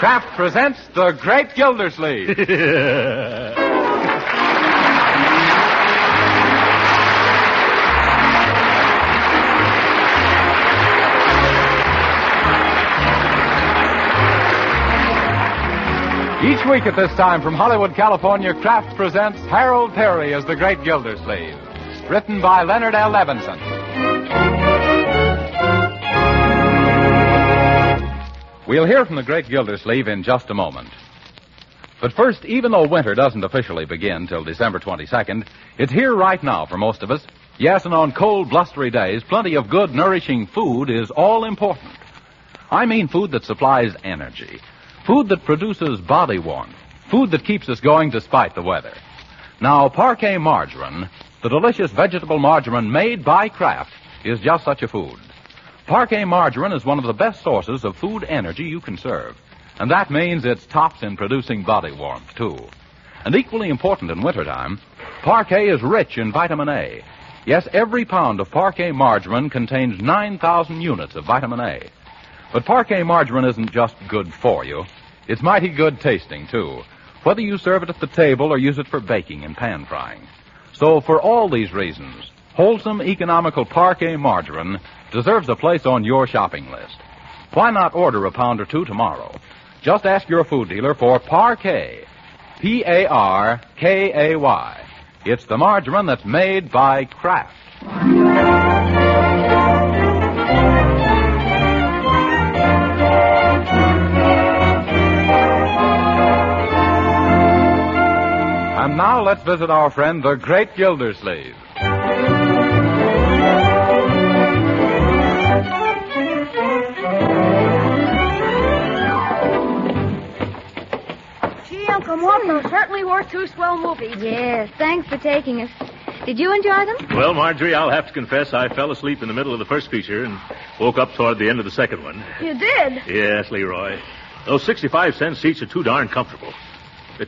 Kraft presents The Great Gildersleeve. Each week at this time from Hollywood, California, Kraft presents Harold Peary as The Great Gildersleeve. Written by Leonard L. Levinson. We'll hear from The Great Gildersleeve in just a moment. But first, even though winter doesn't officially begin till December 22nd, it's here right now for most of us. Yes, and on cold, blustery days, plenty of good, nourishing food is all important. I mean food that supplies energy. Food that produces body warmth. Food that keeps us going despite the weather. Now, Parquet margarine, the delicious vegetable margarine made by Kraft, is just such a food. Parquet margarine is one of the best sources of food energy you can serve. And that means it's tops in producing body warmth, too. And equally important in wintertime, Parquet is rich in vitamin A. Yes, every pound of Parquet margarine contains 9,000 units of vitamin A. But Parquet margarine isn't just good for you. It's mighty good tasting, too, whether you serve it at the table or use it for baking and pan frying. So for all these reasons, wholesome, economical Parquet margarine deserves a place on your shopping list. Why not order a pound or two tomorrow? Just ask your food dealer for Parquet. P-A-R-K-A-Y. It's the margarine that's made by Kraft. And now let's visit our friend, the Great Gildersleeve. Gee, Uncle Mort, those certainly were two swell movies. Yes, thanks for taking us. Did you enjoy them? Well, Marjorie, I'll have to confess I fell asleep in the middle of the first feature and woke up toward the end of the second one. You did? Yes, Leroy. Those 65-cent seats are too darn comfortable.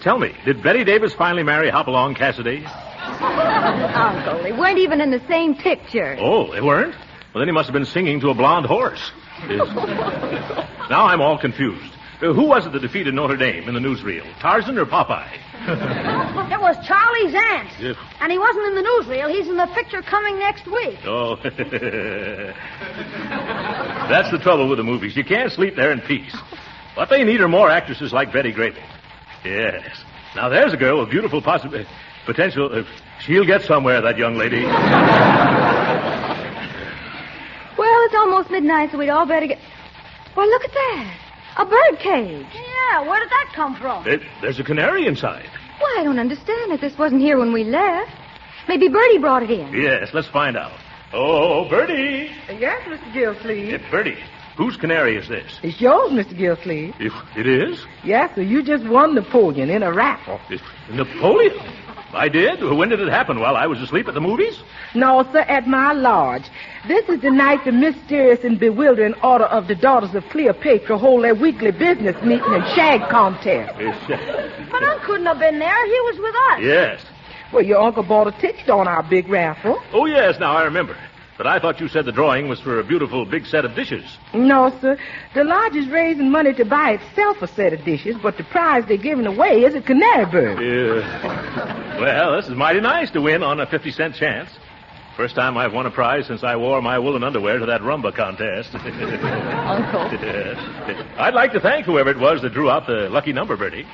Tell me, did Betty Davis finally marry Hopalong Cassidy? Uncle, they weren't even in the same picture. Oh, they weren't? Well, then he must have been singing to a blonde horse. Now I'm all confused. Who was it that defeated Notre Dame in the newsreel? Tarzan or Popeye? It was Charlie's aunt. Yes. And he wasn't in the newsreel. He's in the picture coming next week. Oh. That's the trouble with the movies. You can't sleep there in peace. What they need are more actresses like Betty Grable. Yes. Now, there's a girl with beautiful potential. She'll get somewhere, that young lady. Well, it's almost midnight, so we'd all better get... Well, look at that. A bird cage. Yeah, where did that come from? There's a canary inside. Well, I don't understand it. This wasn't here when we left. Maybe Bertie brought it in. Yes, let's find out. Oh, Bertie. Yes, Mr. Gildersleeve. Bertie, whose canary is this? It's yours, Mr. Gildersleeve. It is? Yes, sir. You just won Napoleon in a raffle. Napoleon? I did? When did it happen? While I was asleep at the movies? No, sir, at my lodge. This is the night the mysterious and bewildering order of the Daughters of Cleopatra hold their weekly business meeting and shag contest. But Unc couldn't have been there. He was with us. Yes. Well, your uncle bought a ticket on our big raffle. Oh, yes, now I remember. But I thought you said the drawing was for a beautiful big set of dishes. No, sir. The lodge is raising money to buy itself a set of dishes, but the prize they're giving away is a canary bird. Well, this is mighty nice to win on a 50-cent chance. First time I've won a prize since I wore my woolen underwear to that rumba contest. Uncle. I'd like to thank whoever it was that drew out the lucky number, Bertie.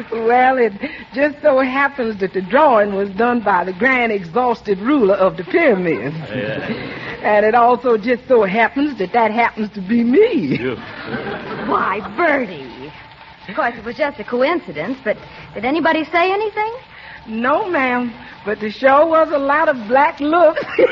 Well, it just so happens that the drawing was done by the grand exhausted ruler of the pyramids. And it also just so happens that happens to be me. Why, Bertie. Of course, it was just a coincidence, but did anybody say anything? No, ma'am, but the show was a lot of black looks. Yes,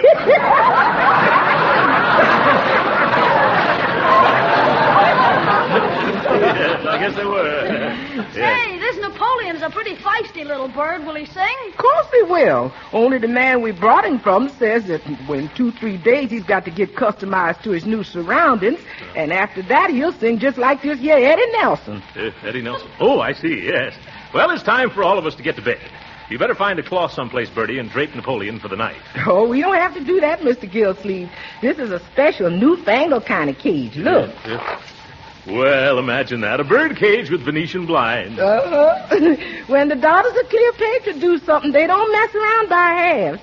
I guess they were. Say, this Napoleon's a pretty feisty little bird. Will he sing? Of course he will. Only the man we brought him from says that in 2-3 days he's got to get customized to his new surroundings, and after that he'll sing just like this here Eddie Nelson. Eddie Nelson? Oh, I see, yes. Well, it's time for all of us to get to bed. You better find a cloth someplace, Bertie, and drape Napoleon for the night. Oh, we don't have to do that, Mr. Gildersleeve. This is a special, newfangled kind of cage. Look. Well, imagine that. A bird cage with Venetian blinds. When the daughters of Cleopatra do something, they don't mess around by halves.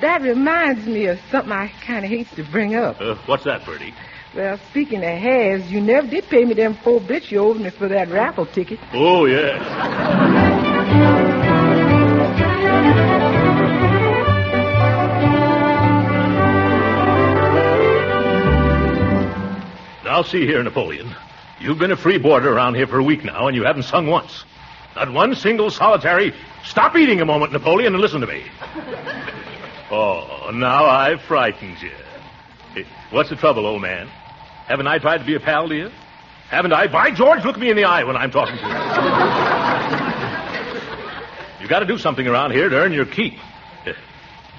That reminds me of something I kind of hate to bring up. What's that, Bertie? Well, speaking of halves, you never did pay me them 4 bits you owed me for that raffle ticket. Oh, yes. Now, see here, Napoleon. You've been a free boarder around here for a week now, and you haven't sung once. Not one single solitary... Stop eating a moment, Napoleon, and listen to me. Oh, now I've frightened you. Hey, what's the trouble, old man? Haven't I tried to be a pal to you? Haven't I? By George, look me in the eye when I'm talking to you. You got to do something around here to earn your keep.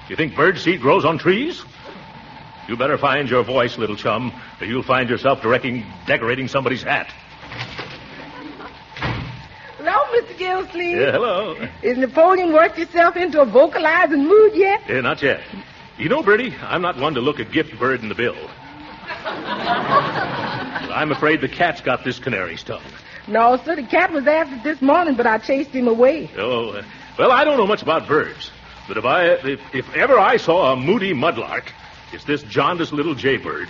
You think bird seed grows on trees? You better find your voice, little chum, or you'll find yourself decorating somebody's hat. Hello, Mr. Gildersleeve. Yeah, hello. Is Napoleon worked yourself into a vocalizing mood yet? Yeah, not yet. You know, Bertie, I'm not one to look a gift bird in the bill. I'm afraid the cat's got this canary's tongue. No, sir, the cat was after it this morning, but I chased him away. Oh, well, I don't know much about birds, but if ever I saw a moody mudlark, it's this jaundiced little jaybird.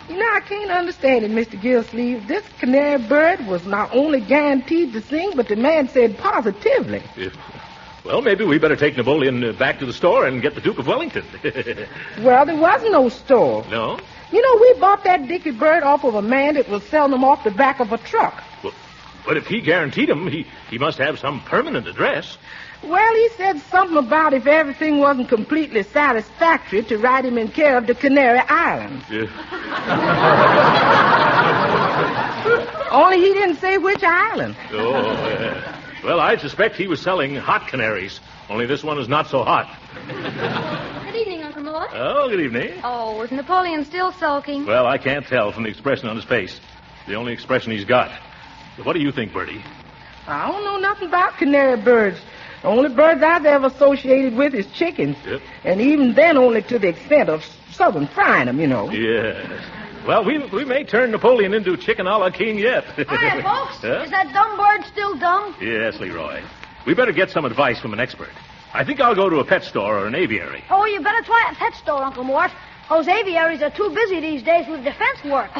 You know, I can't understand it, Mr. Gildersleeve. This canary bird was not only guaranteed to sing, but the man said positively. Well, maybe we better take Napoleon back to the store and get the Duke of Wellington. Well, there was no store. No? You know, we bought that dicky bird off of a man that was selling them off the back of a truck. Well, but if he guaranteed them, he must have some permanent address. Well, he said something about if everything wasn't completely satisfactory to write him in care of the Canary Islands. Only he didn't say which island. Well, I suspect he was selling hot canaries, only this one is not so hot. Good evening, Uncle Mort. Oh, good evening. Oh, is Napoleon still sulking? Well, I can't tell from the expression on his face. The only expression he's got. What do you think, Bertie? I don't know nothing about canary birds. The only birds I've ever associated with is chickens. Yep. And even then only to the extent of southern frying them, you know. Yes. Well, we may turn Napoleon into chicken a la king yet. Hi, folks. Huh? Is that dumb bird still dumb? Yes, Leroy. We better get some advice from an expert. I think I'll go to a pet store or an aviary. Oh, you better try a pet store, Uncle Mort. Those aviaries are too busy these days with defense work.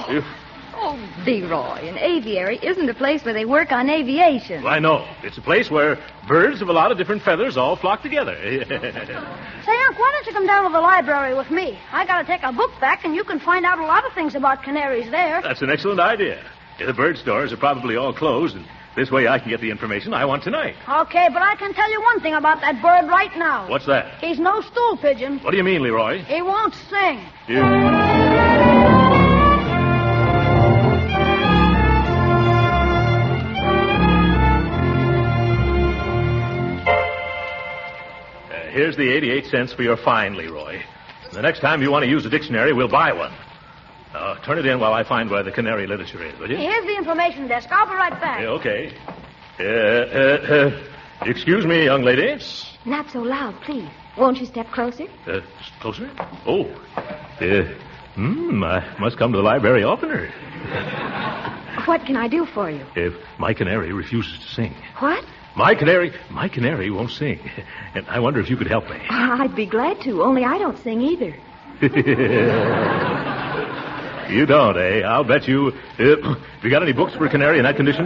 Oh, Leroy, an aviary isn't a place where they work on aviation. Well, I know. It's a place where birds of a lot of different feathers all flock together. Say, Unc, why don't you come down to the library with me? I got to take a book back, and you can find out a lot of things about canaries there. That's an excellent idea. The bird stores are probably all closed, and this way I can get the information I want tonight. Okay, but I can tell you one thing about that bird right now. What's that? He's no stool pigeon. What do you mean, Leroy? He won't sing. Here's the 88 cents for your fine, Leroy. The next time you want to use a dictionary, we'll buy one. Turn it in while I find where the canary literature is, will you? Here's the information desk. I'll be right back. Yeah, okay. Excuse me, young lady. Not so loud, please. Won't you step closer? Closer? Oh. I must come to the library oftener. What can I do for you? If my canary refuses to sing. What? My canary won't sing. And I wonder if you could help me. I'd be glad to, only I don't sing either. You don't, eh? I'll bet you. Have you got any books for a canary in that condition?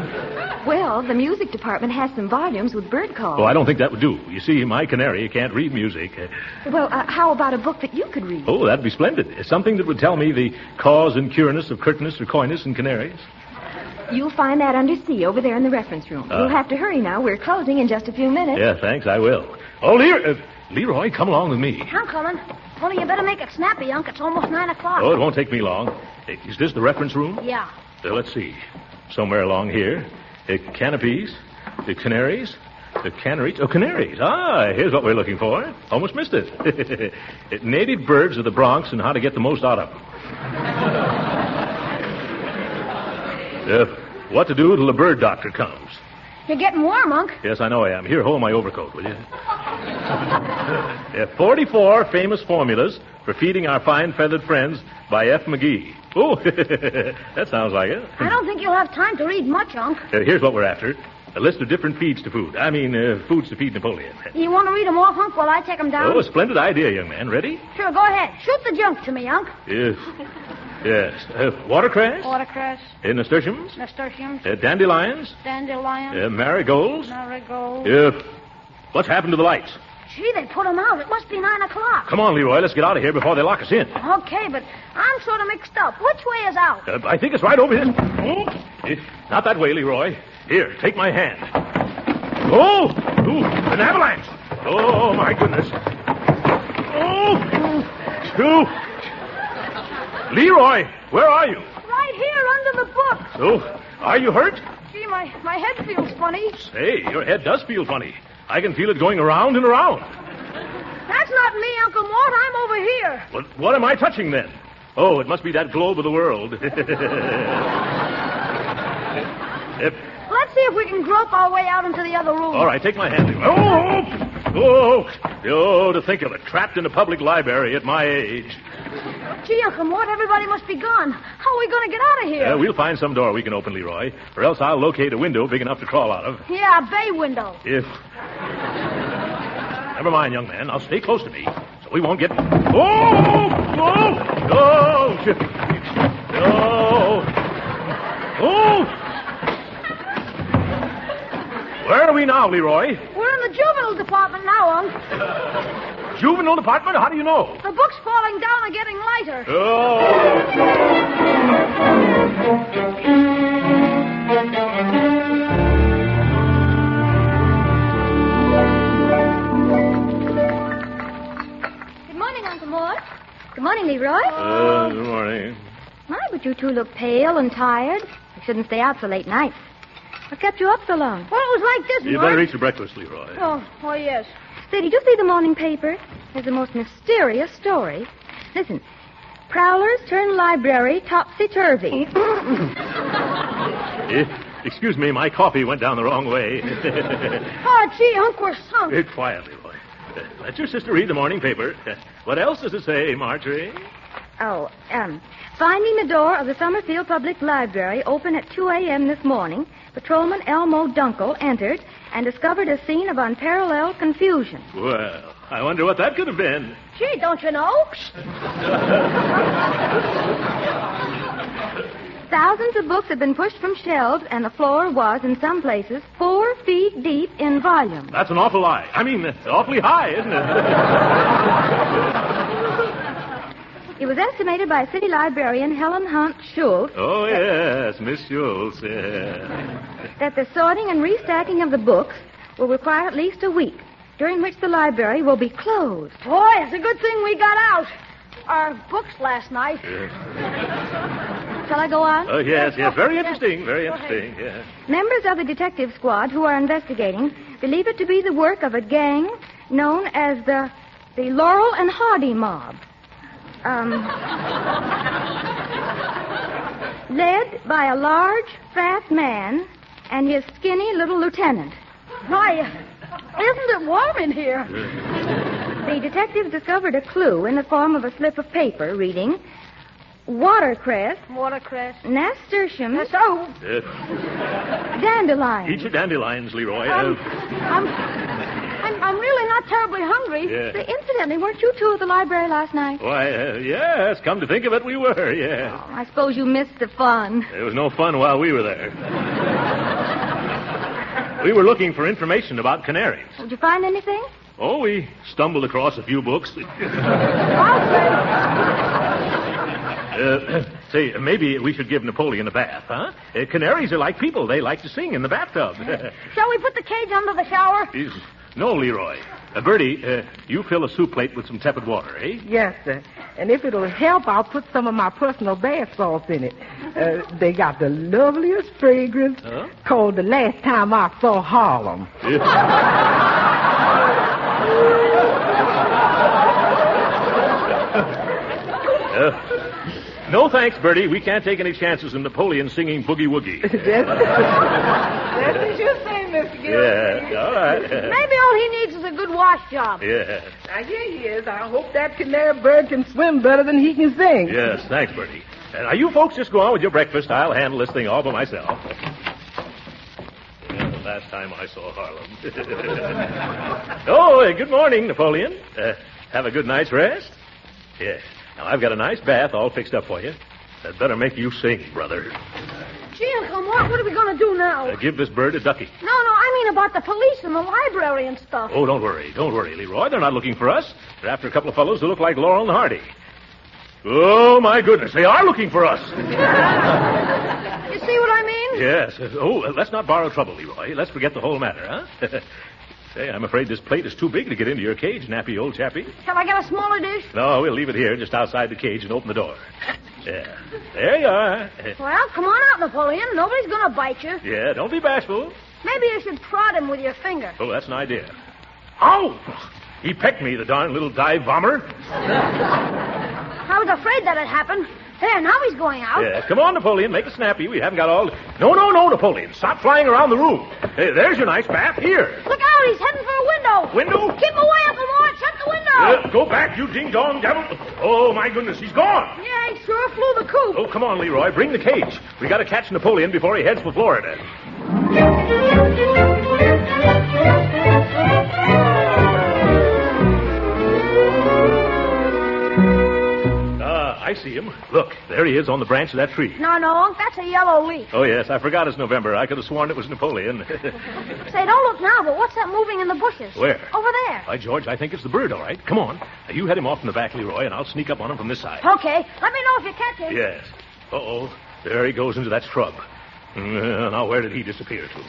Well, the music department has some volumes with bird calls. Oh, I don't think that would do. You see, my canary can't read music. Well, how about a book that you could read? Oh, that'd be splendid. Something that would tell me the cause and cureness of curtness or coyness in canaries. You'll find that under C over there in the reference room. You'll have to hurry now. We're closing in just a few minutes. Yeah, thanks, I will. Oh, Leroy, come along with me. I'm coming. Only you better make it snappy, Unc. It's almost 9 o'clock. Oh, it won't take me long. Is this the reference room? Yeah. Let's see. Somewhere along here. Canopies. Canaries. Canaries. Oh, canaries. Here's what we're looking for. Almost missed it. Native birds of the Bronx and how to get the most out of them. What to do till the bird doctor comes. You're getting warm, Unc. Yes, I know I am. Here, hold my overcoat, will you? 44 famous formulas for feeding our fine feathered friends by F. McGee. Oh, that sounds like it. I don't think you'll have time to read much, Unc. Here's what we're after. A list of different feeds to food. Foods to feed Napoleon. You want to read them off, Unc, while I take them down? Oh, a splendid idea, young man. Ready? Sure, go ahead. Shoot the junk to me, Unc. Yes. Watercress. Watercress. Nasturtiums. Nasturtiums. Dandelions. Dandelions. Marigolds. Marigolds. What's happened to the lights? Gee, they put them out. It must be 9 o'clock. Come on, Leroy. Let's get out of here before they lock us in. Okay, but I'm sort of mixed up. Which way is out? I think it's right over here. Not that way, Leroy. Here, take my hand. Oh! Ooh, an avalanche! Oh, my goodness. Oh! Leroy, where are you? Right here under the book. Oh, are you hurt? Gee, my head feels funny. Say, your head does feel funny. I can feel it going around and around. That's not me, Uncle Mort. I'm over here. What am I touching then? Oh, it must be that globe of the world. Let's see if we can grope our way out into the other room. All right, take my hand. To think of it, trapped in a public library at my age. Gee, Uncle Mort, everybody must be gone. How are we going to get out of here? We'll find some door we can open, Leroy, or else I'll locate a window big enough to crawl out of. Yeah, a bay window. Never mind, young man. I'll stay close to me, so we won't get... Where are we now, Leroy? We're in the juvenile department now, Unc. Juvenile department? How do you know? The book's falling down and getting lighter. Good morning, Uncle Mort. Good morning, Leroy. Good morning. My, but you two look pale and tired. You shouldn't stay out so late nights. What kept you up so long? Well, it was like this, You Mort. better eat your breakfast, Leroy. Oh, yes. Say, did you see the morning paper? There's the most mysterious story. Listen. Prowlers turn library topsy-turvy. Excuse me, my coffee went down the wrong way. Oh, gee, Unc, we're sunk. Quiet, Leroy. Let your sister read the morning paper. What else does it say, Marjorie? Finding the door of the Summerfield Public Library open at 2 a.m. this morning, Patrolman Elmo Dunkel entered and discovered a scene of unparalleled confusion. Well, I wonder what that could have been. Gee, don't you know? Thousands of books had been pushed from shelves, and the floor was, in some places, 4 feet deep in volume. That's an awful lie. Awfully high, isn't it? It was estimated by city librarian Helen Hunt Schultz. Oh, yes, Miss Schultz, yeah. That the sorting and restacking of the books will require at least a week, during which the library will be closed. Boy, it's a good thing we got out. Our books last night. Shall I go on? Oh, yes. Very interesting, very interesting, yeah. Members of the detective squad who are investigating believe it to be the work of a gang known as the Laurel and Hardy Mob. Led by a large, fat man and his skinny little lieutenant. My, isn't it warm in here? The detectives discovered a clue in the form of a slip of paper reading, watercress, nasturtiums, dandelions. Eat your dandelions, Leroy. I'm really not terribly hungry. Yeah. Say, incidentally, weren't you two at the library last night? Why, yes, come to think of it, we were, yes. Oh, I suppose you missed the fun. There was no fun while we were there. We were looking for information about canaries. Did you find anything? Oh, we stumbled across a few books. Say, maybe we should give Napoleon a bath, huh? Canaries are like people. They like to sing in the bathtub. Shall we put the cage under the shower? No, Leroy. Bertie, you fill a soup plate with some tepid water, eh? Yes, sir. And if it'll help, I'll put some of my personal bath salts in it. They got the loveliest fragrance called The Last Time I Saw Harlem. No thanks, Bertie. We can't take any chances in Napoleon singing Boogie Woogie. That's what you say, Mr. Gildersleeve. Yeah, all right. Maybe all he needs is a good wash job. Yeah. Now, here he is. I hope that canary bird can swim better than he can sing. Yes, thanks, Bertie. Now, you folks just go on with your breakfast. I'll handle this thing all by myself. Yeah, the last time I saw Harlem. Oh, good morning, Napoleon. Have a good night's rest? Yes. Now, I've got a nice bath all fixed up for you. That better make you sing, brother. Gee, Uncle Mort, what are we going to do now? Give this bird a ducky. No, I mean about the police and the library and stuff. Oh, don't worry, Leroy. They're not looking for us. They're after a couple of fellows who look like Laurel and Hardy. Oh, my goodness, they are looking for us. You see what I mean? Yes. Oh, let's not borrow trouble, Leroy. Let's forget the whole matter, huh? Say, I'm afraid this plate is too big to get into your cage, nappy old chappie. Shall I get a smaller dish? No, we'll leave it here, just outside the cage, and open the door. Yeah. There you are. Well, come on out, Napoleon. Nobody's going to bite you. Yeah, don't be bashful. Maybe you should prod him with your finger. Oh, that's an idea. Ow! He pecked me, the darn little dive bomber. I was afraid that'd happen. There, now he's going out. Yeah, come on, Napoleon, make it snappy. We haven't got all... No, Napoleon. Stop flying around the room. Hey, there's your nice bath. Here. Look out, he's heading for a window. Window? Keep away, Uncle Mort. Shut the window. Go back, you ding-dong devil. Oh, my goodness, he's gone. Yeah, he sure flew the coop. Oh, come on, Leroy. Bring the cage. We got to catch Napoleon before he heads for Florida. I see him. Look, there he is on the branch of that tree. No, Unc, that's a yellow leaf. Oh, yes, I forgot it's November. I could have sworn it was Napoleon. Say, don't look now, but what's that moving in the bushes? Where? Over there. By George, I think it's the bird, all right. Come on. Now, you head him off in the back, Leroy, and I'll sneak up on him from this side. Okay. Let me know if you catch him. Yes. Uh-oh. There he goes into that shrub. Now, where did he disappear to?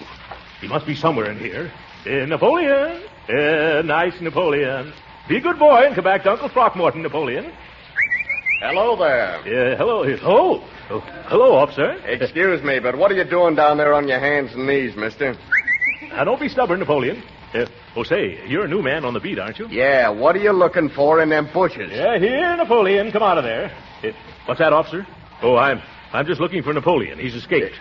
He must be somewhere in here. Napoleon. Nice Napoleon. Be a good boy and come back to Uncle Throckmorton, Napoleon. Hello there. Hello. Oh, hello, officer. Excuse me, but what are you doing down there on your hands and knees, mister? Now, don't be stubborn, Napoleon. Say, you're a new man on the beat, aren't you? Yeah, what are you looking for in them bushes? Yeah, here, Napoleon. Come out of there. What's that, officer? Oh, I'm just looking for Napoleon. He's escaped.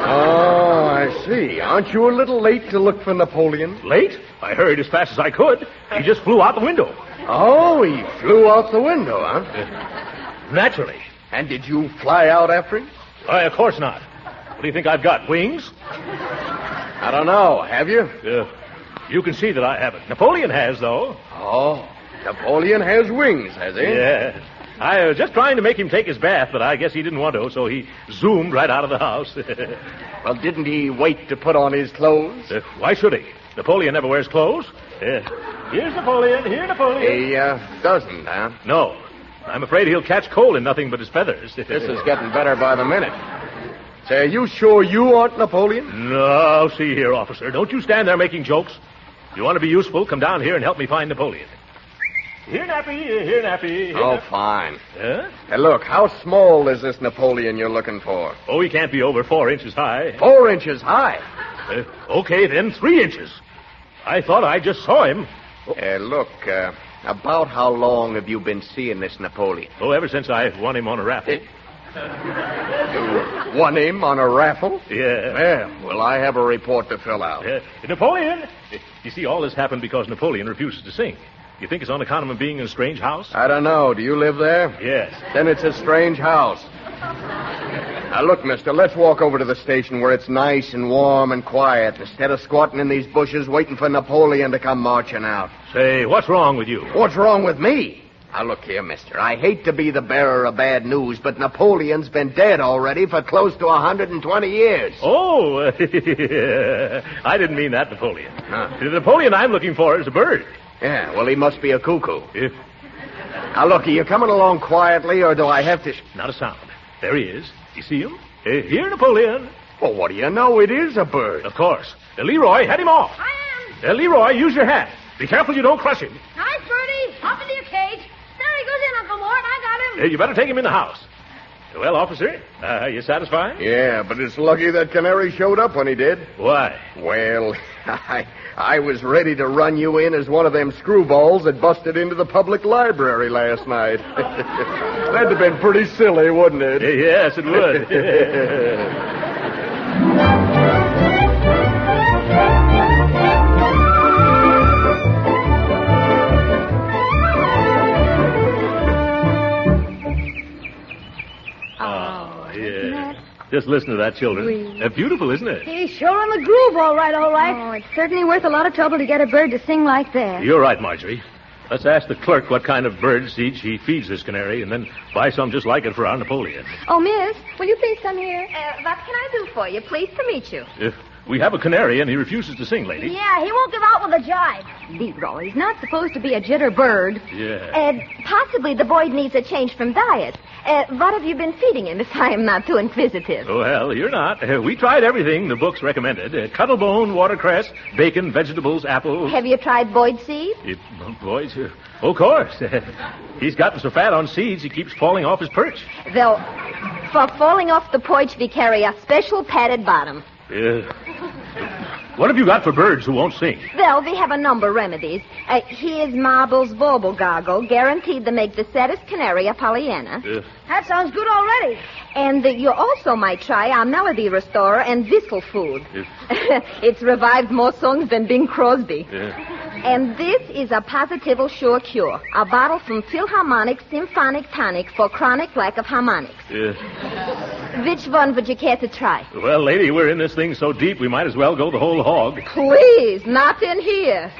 Oh, I see. Aren't you a little late to look for Napoleon? Late? I hurried as fast as I could. He just flew out the window. Oh, he flew out the window, huh? Naturally. And did you fly out after him? Of course not. What do you think I've got, wings? I don't know. Have you? You can see that I haven't. Napoleon has, though. Oh, Napoleon has wings, has he? Yeah. I was just trying to make him take his bath, but I guess he didn't want to, so he zoomed right out of the house. Well, didn't he wait to put on his clothes? Why should he? Napoleon never wears clothes. Here's Napoleon. Here, Napoleon. He doesn't, huh? No. I'm afraid he'll catch cold in nothing but his feathers. This is getting better by the minute. Say, are you sure you aren't Napoleon? No, see here, officer. Don't you stand there making jokes. If you want to be useful, come down here and help me find Napoleon. Here, Nappy. Oh, fine. Huh? Hey, look, how small is this Napoleon you're looking for? Oh, he can't be over 4 inches high. 4 inches high? Okay, then 3 inches. I thought I just saw him. Look, about how long have you been seeing this Napoleon? Oh, ever since I won him on a raffle. You won him on a raffle? Yeah. Well, I have a report to fill out. Napoleon! You see, all this happened because Napoleon refuses to sing. You think it's on account of him being in a strange house? I don't know. Do you live there? Yes. Then it's a strange house. Now, look, mister, let's walk over to the station where it's nice and warm and quiet instead of squatting in these bushes waiting for Napoleon to come marching out. Say, what's wrong with you? What's wrong with me? Now, look here, mister. I hate to be the bearer of bad news, but Napoleon's been dead already for close to 120 years. Oh, I didn't mean that, Napoleon. Huh? The Napoleon I'm looking for is a bird. Yeah, well, he must be a cuckoo. Now, look, are you coming along quietly, or do I have to... Not a sound. There he is. You see him? Here, Napoleon. Well, what do you know? It is a bird. Of course. Leroy, head him off. I am. Leroy, use your hat. Be careful you don't crush him. Nice, Birdie. Up into your cage. There he goes in, Uncle Mort. I got him. You better take him in the house. Well, officer, you satisfied? Yeah, but it's lucky that Canary showed up when he did. Why? Well, I was ready to run you in as one of them screwballs that busted into the public library last night. That'd have been pretty silly, wouldn't it? Yes, it would. Oh, yeah. Just listen to that, children. Beautiful, isn't it? He's sure in the groove, all right, all right. Oh, it's certainly worth a lot of trouble to get a bird to sing like that. You're right, Marjorie. Let's ask the clerk what kind of bird seed she feeds this canary, and then buy some just like it for our Napoleon. Oh, miss, will you please come here? What can I do for you? Pleased to meet you. If we have a canary, and he refuses to sing, lady. Yeah, he won't give out with a jibe. Leroy, he's not supposed to be a jitter bird. Yeah. Possibly the boy needs a change from diet. What have you been feeding him, if I am not too inquisitive? Well, you're not. We tried everything the books recommended. Cuttlebone, watercress, bacon, vegetables, apples. Have you tried Boyd seed? Boys, of course. He's gotten so fat on seeds, he keeps falling off his perch. Though, for falling off the porch, we carry a special padded bottom. What have you got for birds who won't sing? Well, we have a number of remedies. Here's Marble's Bauble Gargle, guaranteed to make the saddest canary a Pollyanna. That sounds good already. And you also might try our Melody Restorer and Whistle Food. It's revived more songs than Bing Crosby. And this is a Positival Sure Cure, a bottle from Philharmonic Symphonic Tonic for chronic lack of harmonics. Which one would you care to try? Well, lady, we're in this thing so deep, we might as well go the whole hog. Please, not in here.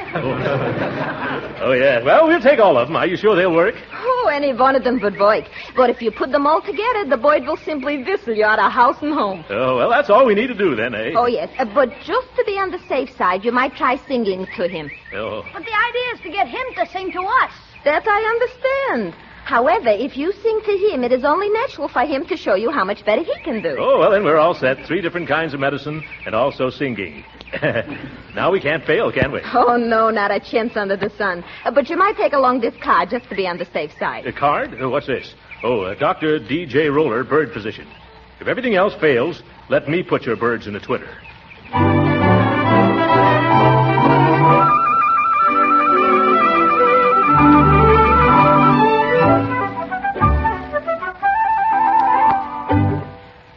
Oh, yeah. Well, we'll take all of them. Are you sure they'll work? Oh, any one of them would work. But if you put them all together, the Boyd will simply whistle you out of house and home. Oh, well, that's all we need to do then, eh? Oh, yes. But just to be on the safe side, you might try singing to him. Oh. But the idea is to get him to sing to us. That I understand. However, if you sing to him, it is only natural for him to show you how much better he can do. Oh, well, then we're all set. 3 different kinds of medicine and also singing. Now we can't fail, can we? Oh, no, not a chance under the sun. But you might take along this card just to be on the safe side. A card? What's this? Oh, Dr. D.J. Roller, bird physician. If everything else fails, let me put your birds in a twitter.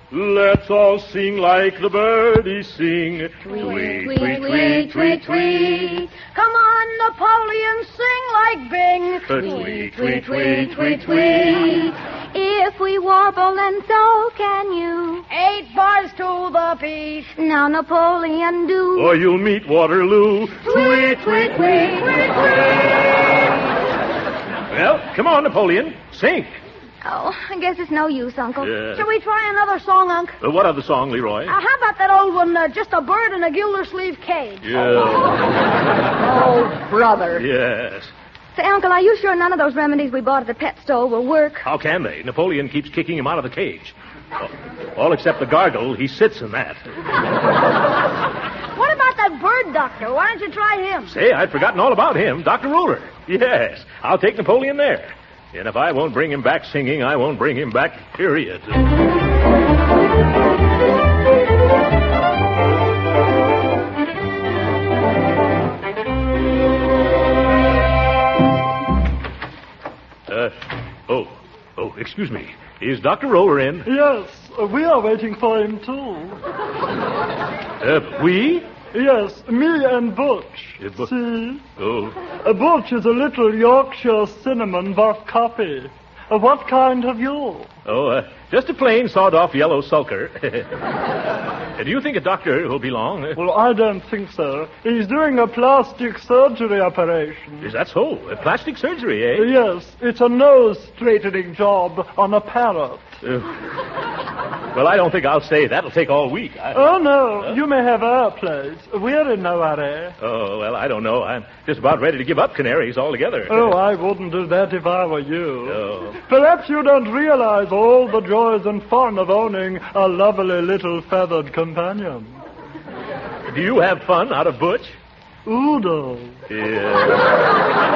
Let's all sing like the birdies sing. Tweet, tweet, tweet, tweet, tweet. Come on, Napoleon, sing like Bing. Tweet, tweet, tweet, tweet, tweet. If we warble, then so can you. 8 bars to the piece. Now, Napoleon, do. Or you'll meet Waterloo. Tweet, tweet, tweet, tweet, tweet. Well, come on, Napoleon. Sing. Oh, I guess it's no use, Uncle. Shall we try another song, Unc? What other song, Leroy? How about that old one, Just a Bird in a Gildersleeve Cage? Yeah. Oh, brother. Yes. Say, Uncle, are you sure none of those remedies we bought at the pet store will work? How can they? Napoleon keeps kicking him out of the cage. All except the gargle. He sits in that. What about that bird doctor? Why don't you try him? Say, I'd forgotten all about him. Dr. Roller. Yes. I'll take Napoleon there. And if I won't bring him back singing, I won't bring him back, period. Excuse me. Is Dr. Roller in? Yes, we are waiting for him, too. We? Yes, me and Butch. See? Oh. Butch is a little Yorkshire cinnamon buff copy. What kind have you? Oh, just a plain sawed-off yellow sulker. Do you think a doctor will be long? Well, I don't think so. He's doing a plastic surgery operation. Is that so? A plastic surgery, eh? Yes, it's a nose-straightening job on a parrot. Well, I don't think I'll stay. That'll take all week. Oh, no. You may have our place. We're in no hurry. Oh, well, I don't know. I'm just about ready to give up canaries altogether. Oh, I wouldn't do that if I were you. Oh. Perhaps you don't realize all the joys and fun of owning a lovely little feathered companion. Do you have fun out of Butch? Udo. Yeah.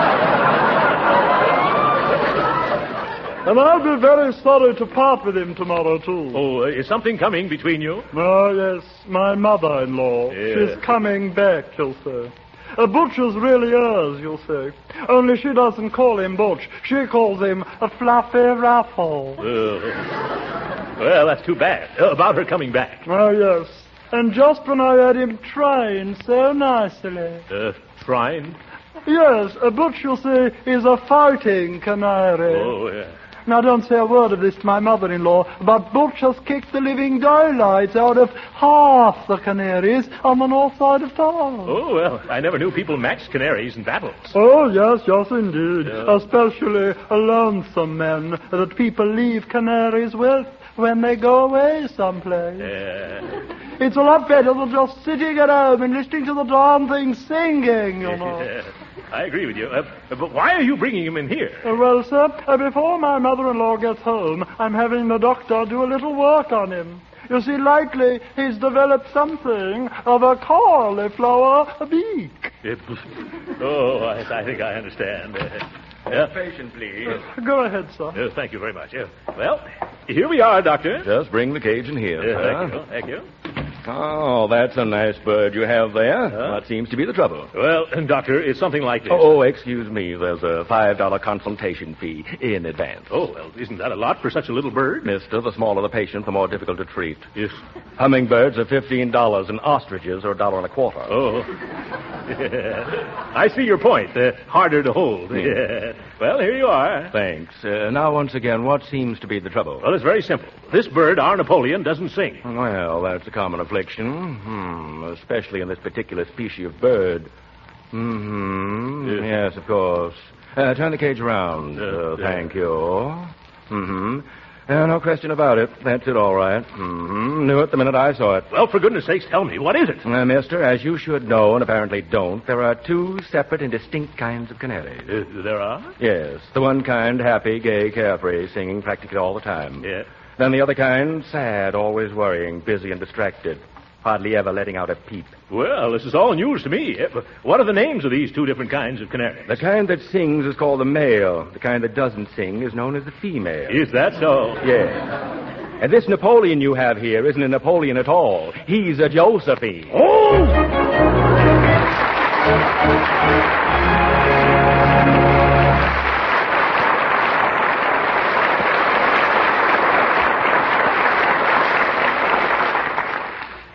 And I'll be very sorry to part with him tomorrow, too. Oh, is something coming between you? Oh, yes, my mother-in-law. Yeah. She's coming back, you'll say. Butch is really hers, you'll say. Only she doesn't call him Butch. She calls him a fluffy ruffle. Well, that's too bad. About her coming back. Oh, yes. And just when I had him trying so nicely. Trying? Yes, Butch, you'll say, is a fighting canary. Oh, yeah. Now, don't say a word of this to my mother-in-law, but Butch has kicked the living daylights out of half the canaries on the north side of town. Oh, well, I never knew people matched canaries in battles. Oh, yes, indeed. Especially lonesome men that people leave canaries with when they go away someplace. It's a lot better than just sitting at home and listening to the darn thing singing, you know. I agree with you. But why are you bringing him in here? Well, sir, before my mother-in-law gets home, I'm having the doctor do a little work on him. You see, lately, he's developed something of a cauliflower beak. I think I understand. Patient, please. Go ahead, sir. Thank you very much. Well, here we are, Doctor. Just bring the cage in here, sir. Thank you. Oh, that's a nice bird you have there. What seems to be the trouble? Well, Doctor, it's something like this. Oh, excuse me. There's a $5 consultation fee in advance. Oh, well, isn't that a lot for such a little bird? Mister, the smaller the patient, the more difficult to treat. Yes. Hummingbirds are $15 and ostriches are $1.25. Oh. I see your point. Harder to hold. Well, here you are. Thanks. Now, once again, what seems to be the trouble? Well, it's very simple. This bird, our Napoleon, doesn't sing. Well, that's a common affliction. Especially in this particular species of bird. Yes, of course. Turn the cage around. Thank you. No question about it. That's it, all right. Knew it the minute I saw it. Well, for goodness sakes, tell me, what is it? Mister, as you should know and apparently don't, there are two separate and distinct kinds of canaries. There are? Yes. The one kind, happy, gay, carefree, singing practically all the time. Yeah. Then the other kind, sad, always worrying, busy and distracted, hardly ever letting out a peep. Well, this is all news to me. What are the names of these two different kinds of canaries? The kind that sings is called the male. The kind that doesn't sing is known as the female. Is that so? Yes. And this Napoleon you have here isn't a Napoleon at all. He's a Josephine. Oh!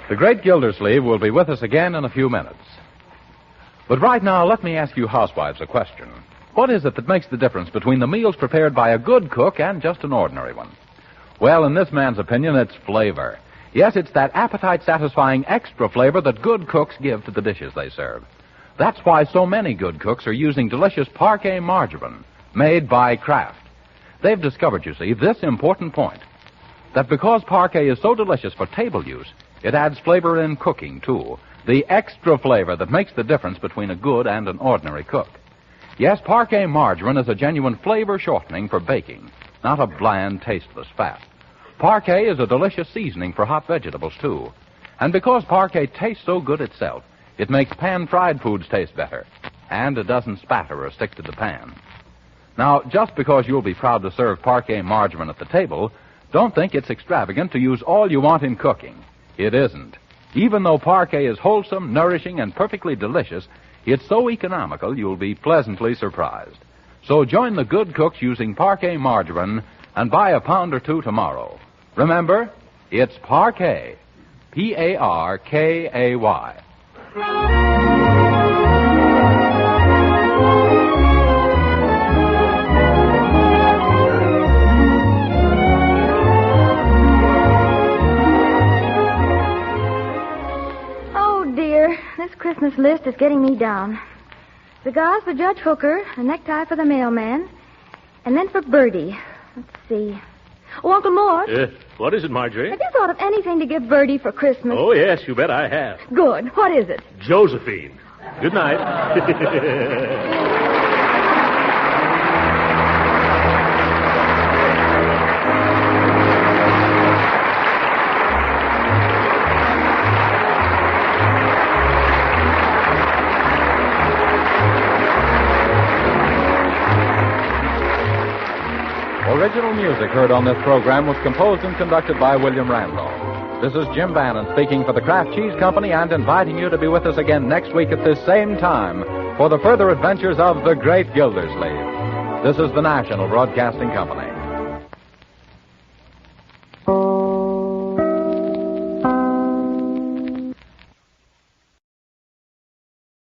The Great Gildersleeve will be with us again in a few minutes. But right now, let me ask you housewives a question. What is it that makes the difference between the meals prepared by a good cook and just an ordinary one? Well, in this man's opinion, it's flavor. Yes, it's that appetite-satisfying extra flavor that good cooks give to the dishes they serve. That's why so many good cooks are using delicious Parquet margarine, made by Kraft. They've discovered, you see, this important point, that because Parquet is so delicious for table use, it adds flavor in cooking, too. The extra flavor that makes the difference between a good and an ordinary cook. Yes, Parquet margarine is a genuine flavor shortening for baking, not a bland, tasteless fat. Parquet is a delicious seasoning for hot vegetables, too. And because Parquet tastes so good itself, it makes pan-fried foods taste better. And it doesn't spatter or stick to the pan. Now, just because you'll be proud to serve Parquet margarine at the table, don't think it's extravagant to use all you want in cooking. It isn't. Even though Parquet is wholesome, nourishing, and perfectly delicious, it's so economical you'll be pleasantly surprised. So join the good cooks using Parquet margarine and buy a pound or two tomorrow. Remember, it's Parquet. P-A-R-K-A-Y. This Christmas list is getting me down. Cigars for Judge Hooker, a necktie for the mailman, and then for Bertie. Let's see. Oh, Uncle Mort. What is it, Marjorie? Have you thought of anything to give Bertie for Christmas? Oh, yes, you bet I have. Good. What is it? Josephine. Good night. Original music heard on this program was composed and conducted by William Randolph. This is Jim Bannon speaking for the Kraft Cheese Company and inviting you to be with us again next week at this same time for the further adventures of the Great Gildersleeve. This is the National Broadcasting Company.